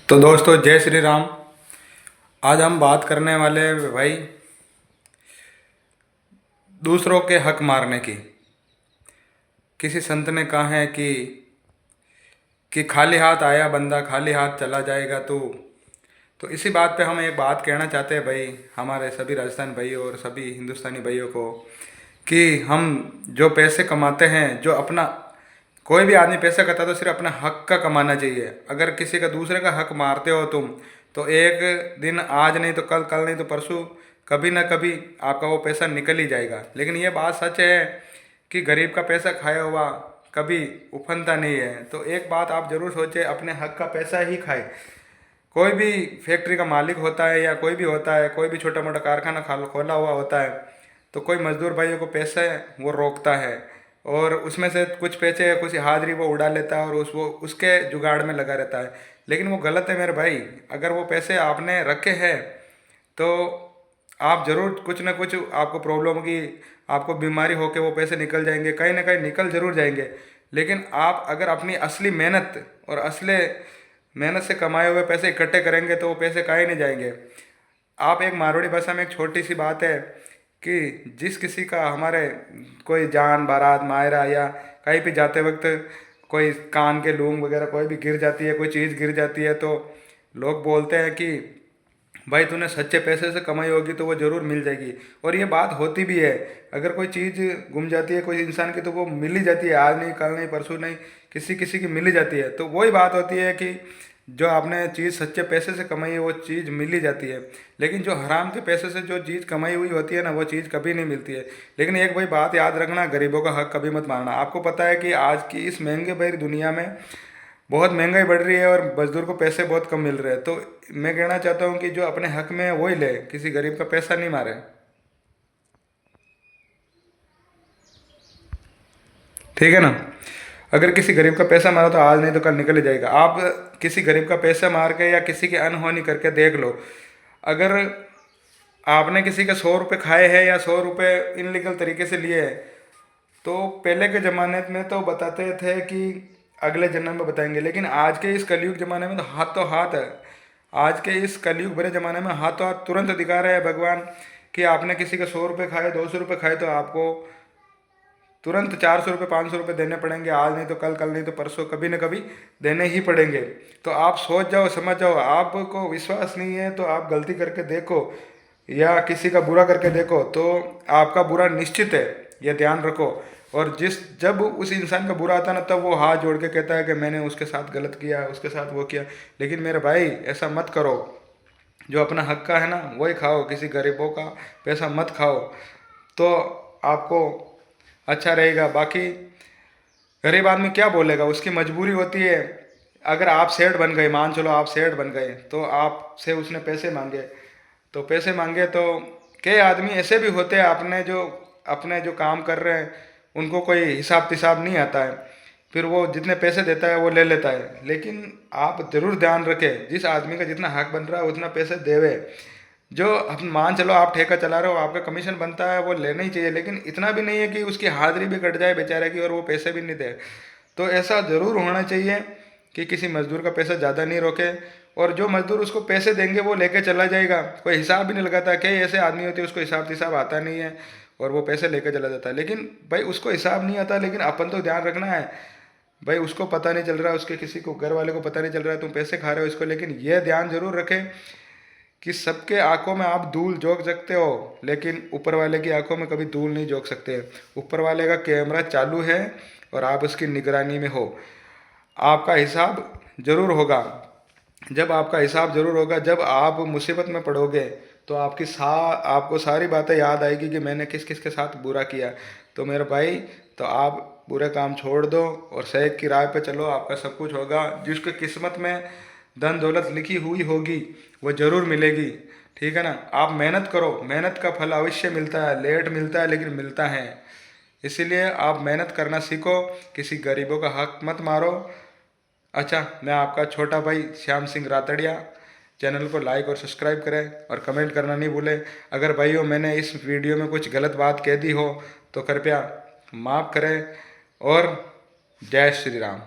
तो दोस्तों, जय श्री राम। आज हम बात करने वाले हैं भाई दूसरों के हक मारने की। किसी संत ने कहा है कि खाली हाथ आया बंदा खाली हाथ चला जाएगा। तो इसी बात पे हम एक बात कहना चाहते हैं भाई, हमारे सभी राजस्थानी भाइयों और सभी हिंदुस्तानी भाइयों को, कि हम जो पैसे कमाते हैं, जो अपना कोई भी आदमी पैसा करता है तो सिर्फ अपना हक का कमाना चाहिए। अगर किसी का दूसरे का हक मारते हो तुम, तो एक दिन, आज नहीं तो कल, कल नहीं तो परसों, कभी ना कभी आपका वो पैसा निकल ही जाएगा। लेकिन ये बात सच है कि गरीब का पैसा खाया हुआ कभी उफनता नहीं है। तो एक बात आप जरूर सोचें, अपने हक का पैसा ही खाए। कोई भी फैक्ट्री का मालिक होता है या कोई भी होता है, कोई भी छोटा मोटा कारखाना खोला हुआ होता है, तो कोई मजदूर भाइयों को पैसे वो रोकता है और उसमें से कुछ पैसे, कुछ हाजिरी वो उड़ा लेता है और वो उसके जुगाड़ में लगा रहता है। लेकिन वो गलत है मेरे भाई। अगर वो पैसे आपने रखे हैं तो आप ज़रूर कुछ ना कुछ आपको प्रॉब्लम होगी, आपको बीमारी होके वो पैसे निकल जाएंगे, कहीं ना कहीं निकल जरूर जाएंगे। लेकिन आप अगर अपनी असली मेहनत और असली मेहनत से कमाए हुए पैसे इकट्ठे करेंगे तो वो पैसे कहीं नहीं जाएंगे। आप एक मारवाड़ी भाषा में एक छोटी सी बात है कि जिस किसी का हमारे कोई जान बारात मायरा या कहीं भी जाते वक्त कोई कान के लूम वगैरह कोई भी गिर जाती है, कोई चीज़ गिर जाती है, तो लोग बोलते हैं कि भाई तूने सच्चे पैसे से कमाई होगी तो वो ज़रूर मिल जाएगी। और ये बात होती भी है। अगर कोई चीज़ गुम जाती है कोई इंसान की तो वो मिल ही जाती है, आज नहीं कल नहीं परसों नहीं, किसी किसी की मिल ही जाती है। तो वही बात होती है कि जो आपने चीज़ सच्चे पैसे से कमाई है वो चीज़ मिल ही जाती है। लेकिन जो हराम के पैसे से जो चीज़ कमाई हुई होती है ना, वो चीज़ कभी नहीं मिलती है। लेकिन एक भाई बात याद रखना, गरीबों का हक कभी मत मारना। आपको पता है कि आज की इस महंगे भरी दुनिया में बहुत महंगाई बढ़ रही है और मजदूर को पैसे बहुत कम मिल रहे हैं। तो मैं कहना चाहता हूँ कि जो अपने हक में है वही ले, किसी गरीब का पैसा नहीं मारे। ठीक है ना। अगर किसी गरीब का पैसा मारा तो आज नहीं तो कल निकल ही जाएगा। आप किसी गरीब का पैसा मार के या किसी की अनहोनी करके देख लो। अगर आपने किसी के 100 रुपये खाए हैं या 100 रुपये इनलीगल तरीके से लिए हैं, तो पहले के ज़माने में तो बताते थे कि अगले जन्म में बताएंगे। लेकिन आज के इस कलयुग ज़माने में तो हाथ है। आज के इस कलयुग भरे ज़माने में हाथों हाथ तुरंत दिखा रहे हैं भगवान कि आपने किसी के 100 रुपये खाए, 200 रुपये खाए, तो आपको तुरंत 400 रुपये 500 रुपये देने पड़ेंगे। आज नहीं तो कल, कल नहीं तो परसों, कभी न कभी देने ही पड़ेंगे। तो आप सोच जाओ, समझ जाओ। आपको विश्वास नहीं है तो आप गलती करके देखो या किसी का बुरा करके देखो, तो आपका बुरा निश्चित है, ये ध्यान रखो। और जब उस इंसान का बुरा आता है ना, तब वो हाथ जोड़ के कहता है कि मैंने उसके साथ गलत किया, उसके साथ वो किया। लेकिन मेरे भाई ऐसा मत करो। जो अपना हक का है ना वही खाओ, किसी गरीबों का पैसा मत खाओ, तो आपको अच्छा रहेगा। बाकी गरीब आदमी क्या बोलेगा, उसकी मजबूरी होती है। अगर आप सेठ बन गए, मान चलो आप सेठ बन गए, तो आपसे उसने पैसे मांगे, तो पैसे मांगे तो कई आदमी ऐसे भी होते हैं अपने जो काम कर रहे हैं उनको कोई हिसाब तिसाब नहीं आता है, फिर वो जितने पैसे देता है वो ले लेता है। लेकिन आप जरूर ध्यान रखें, जिस आदमी का जितना हक बन रहा है उतना पैसे देवे। जो हम मान चलो आप ठेका चला रहे हो, आपका कमीशन बनता है वो लेना ही चाहिए, लेकिन इतना भी नहीं है कि उसकी हाजिरी भी कट जाए बेचारे की और वो पैसे भी नहीं दे। तो ऐसा ज़रूर होना चाहिए कि किसी मजदूर का पैसा ज़्यादा नहीं रोके, और जो मजदूर उसको पैसे देंगे वो लेके चला जाएगा, कोई हिसाब भी नहीं लगाता। कई ऐसे आदमी होते हैं उसको हिसाब तिसाब आता नहीं है और वो पैसे लेके चला जाता है। लेकिन भाई उसको हिसाब नहीं आता, लेकिन अपन तो ध्यान रखना है भाई, उसको पता नहीं चल रहा है, उसके किसी को घर वाले को पता नहीं चल रहा है तुम पैसे खा रहे हो इसको। लेकिन यह ध्यान जरूर रखें कि सबके आंखों में आप धूल झोंक सकते हो, लेकिन ऊपर वाले की आंखों में कभी धूल नहीं झोंक सकते। ऊपर वाले का कैमरा चालू है और आप उसकी निगरानी में हो। आपका हिसाब जरूर होगा। जब आपका हिसाब जरूर होगा, जब आप मुसीबत में पड़ोगे तो आपको सारी बातें याद आएगी कि मैंने किस किस के साथ बुरा किया। तो मेरे भाई, तो आप बुरे काम छोड़ दो और सही की राह पे चलो, आपका सब कुछ होगा। जिसके किस्मत में धन दौलत लिखी हुई होगी वो जरूर मिलेगी। ठीक है ना। आप मेहनत करो, मेहनत का फल अवश्य मिलता है, लेट मिलता है लेकिन मिलता है। इसीलिए आप मेहनत करना सीखो, किसी गरीबों का हक मत मारो। अच्छा, मैं आपका छोटा भाई श्याम सिंह रातड़िया। चैनल को लाइक और सब्सक्राइब करें और कमेंट करना नहीं भूलें। अगर भाइयों मैंने इस वीडियो में कुछ गलत बात कह दी हो तो कृपया माफ़ करें। और जय श्री राम।